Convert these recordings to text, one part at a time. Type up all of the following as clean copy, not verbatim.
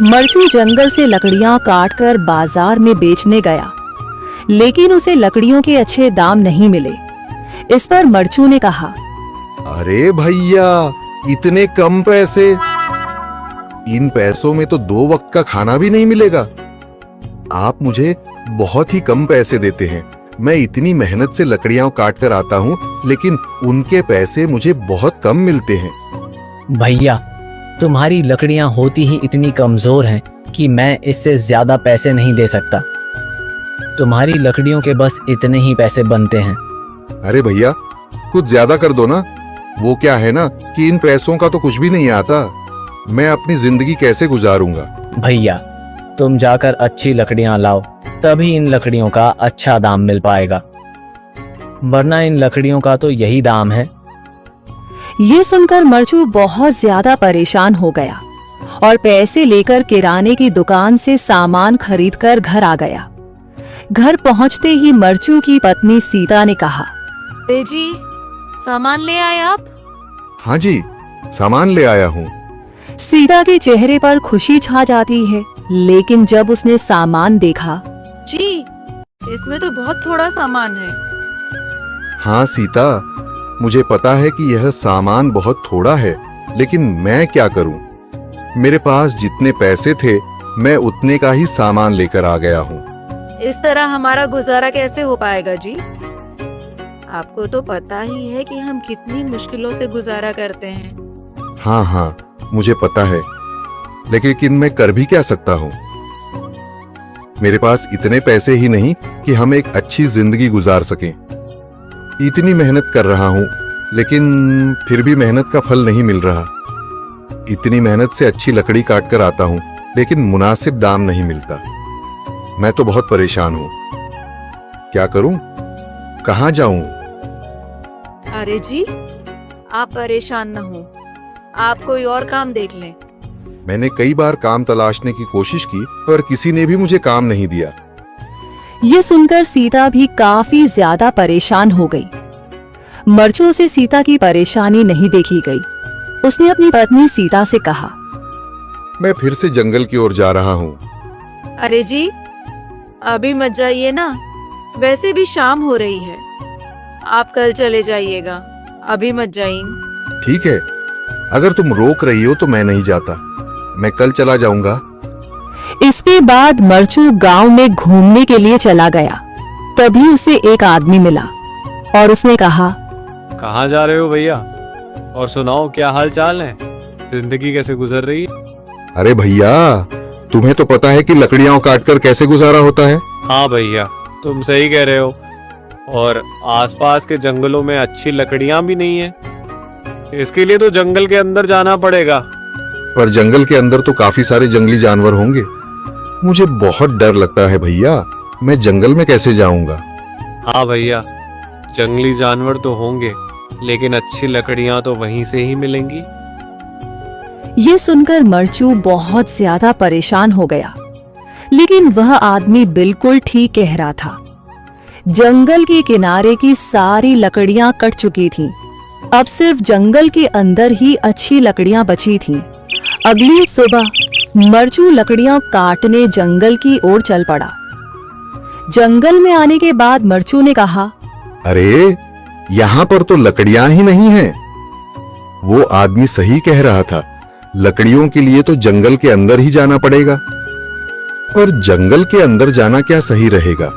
मरचू जंगल से लकड़ियां काटकर बाजार में बेचने गया, लेकिन उसे लकड़ियों के अच्छे दाम नहीं मिले। इस पर मरचू ने कहा, अरे भैया, इतने कम पैसे? इन पैसों में तो 2 वक्त का खाना भी नहीं मिलेगा। आप मुझे बहुत ही कम पैसे देते हैं। मैं इतनी मेहनत से लकड़ियां काट कर आता हूँ, लेकिन उनके पैसे मुझे बहुत कम मिलते हैं। भैया, तुम्हारी लकड़ियां होती ही इतनी कमजोर हैं कि मैं इससे ज्यादा पैसे नहीं दे सकता। तुम्हारी लकड़ियों के बस इतने ही पैसे बनते हैं। अरे भैया, कुछ ज्यादा कर दो ना। वो क्या है ना कि इन पैसों का तो कुछ भी नहीं आता। मैं अपनी जिंदगी कैसे गुजारूंगा? भैया, तुम जाकर अच्छी लकड़ियां लाओ, तभी इन लकड़ियों का अच्छा दाम मिल पाएगा, वरना इन लकड़ियों का तो यही दाम है। ये सुनकर मरचू बहुत ज्यादा परेशान हो गया और पैसे लेकर किराने की दुकान से सामान खरीदकर घर आ गया। घर पहुंचते ही मरचू की पत्नी सीता ने कहा, अरे जी, सामान ले आए आप? हाँ जी, सामान ले आया हूँ। सीता के चेहरे पर खुशी छा जाती है, लेकिन जब उसने सामान देखा, जी, इसमें तो बहुत थोड़ा सामान है। हाँ सीता, मुझे पता है कि यह सामान बहुत थोड़ा है, लेकिन मैं क्या करूं? मेरे पास जितने पैसे थे, मैं उतने का ही सामान लेकर आ गया हूँ। इस तरह हमारा गुजारा कैसे हो पाएगा जी? आपको तो पता ही है कि हम कितनी मुश्किलों से गुजारा करते हैं। हाँ हाँ, मुझे पता है, लेकिन मैं कर भी क्या सकता हूँ? मेरे पास इतने पैसे ही नहीं कि हम एक अच्छी जिंदगी गुजार सकें। इतनी मेहनत कर रहा हूँ, लेकिन फिर भी मेहनत का फल नहीं मिल रहा। इतनी मेहनत से अच्छी लकड़ी काट कर आता हूँ, लेकिन मुनासिब दाम नहीं मिलता। मैं तो बहुत परेशान हूँ। क्या करूँ? कहाँ जाऊँ? अरे जी, आप परेशान न हो, आप कोई और काम देख लें। मैंने कई बार काम तलाशने की कोशिश की, पर किसी ने भी मुझे काम नहीं दिया। ये सुनकर सीता भी काफी ज्यादा परेशान हो गई। मरचू से सीता की परेशानी नहीं देखी गई। उसने अपनी पत्नी सीता से कहा, मैं फिर से जंगल की ओर जा रहा हूँ। अरे जी, अभी मत जाइए ना, वैसे भी शाम हो रही है। आप कल चले जाइएगा, अभी मत जाइए। ठीक है, अगर तुम रोक रही हो तो मैं नहीं जाता। मैं कल चला जाऊंगा। इसके बाद मरचू गांव में घूमने के लिए चला गया। तभी उसे एक आदमी मिला और उसने कहा, कहाँ जा रहे हो भैया? और सुनाओ, क्या हाल चाल है? जिंदगी कैसे गुजर रही है? अरे भैया, तुम्हें तो पता है कि लकड़ियां काटकर कैसे गुजारा होता है। हाँ भैया, तुम सही कह रहे हो। और आसपास के जंगलों में अच्छी लकड़ियां भी नहीं है। इसके लिए तो जंगल के अंदर जाना पड़ेगा। पर जंगल के अंदर तो काफी सारे जंगली जानवर होंगे। मुझे बहुत डर लगता है भैया, मैं जंगल में कैसे जाऊंगा? हाँ भैया, जंगली जानवर तो होंगे, लेकिन अच्छी लकड़ियां तो वहीं से ही मिलेंगी। ये सुनकर मरचू बहुत ज्यादा परेशान हो गया, लेकिन वह आदमी बिल्कुल ठीक कह रहा था। जंगल के किनारे की सारी लकड़ियां कट चुकी थीं। अब सिर्फ जंगल के अंदर ही अच्छी लकड़ियां बची थीं। अगली सुबह मरचू लकड़ियां काटने जंगल की ओर चल पड़ा। जंगल में आने के बाद मरचू ने कहा, अरे, यहाँ पर तो लकड़ियां ही नहीं हैं। वो आदमी सही कह रहा था, लकड़ियों के लिए तो जंगल के अंदर ही जाना पड़ेगा। और जंगल के अंदर जाना क्या सही रहेगा?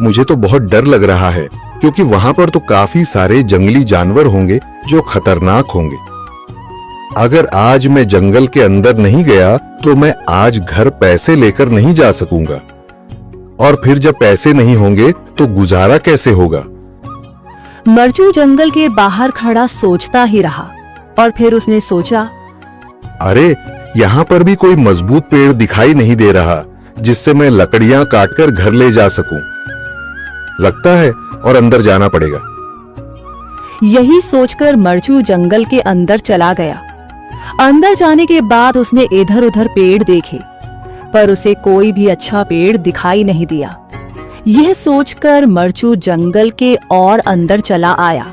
मुझे तो बहुत डर लग रहा है, क्योंकि वहां पर तो काफी सारे जंगली जानवर होंगे जो खतरनाक होंगे। अगर आज मैं जंगल के अंदर नहीं गया तो मैं आज घर पैसे लेकर नहीं जा सकूंगा, और फिर जब पैसे नहीं होंगे तो गुजारा कैसे होगा? मरचू जंगल के बाहर खड़ा सोचता ही रहा और फिर उसने सोचा, अरे, यहाँ पर भी कोई मजबूत पेड़ दिखाई नहीं दे रहा जिससे मैं लकड़ियां काटकर घर ले जा सकूं। लगता है और अंदर जाना पड़ेगा। यही सोचकर मरचू जंगल के अंदर चला गया। अंदर जाने के बाद उसने इधर उधर पेड़ देखे, पर उसे कोई भी अच्छा पेड़ दिखाई नहीं दिया। यह सोचकर मरचू जंगल के और अंदर चला आया।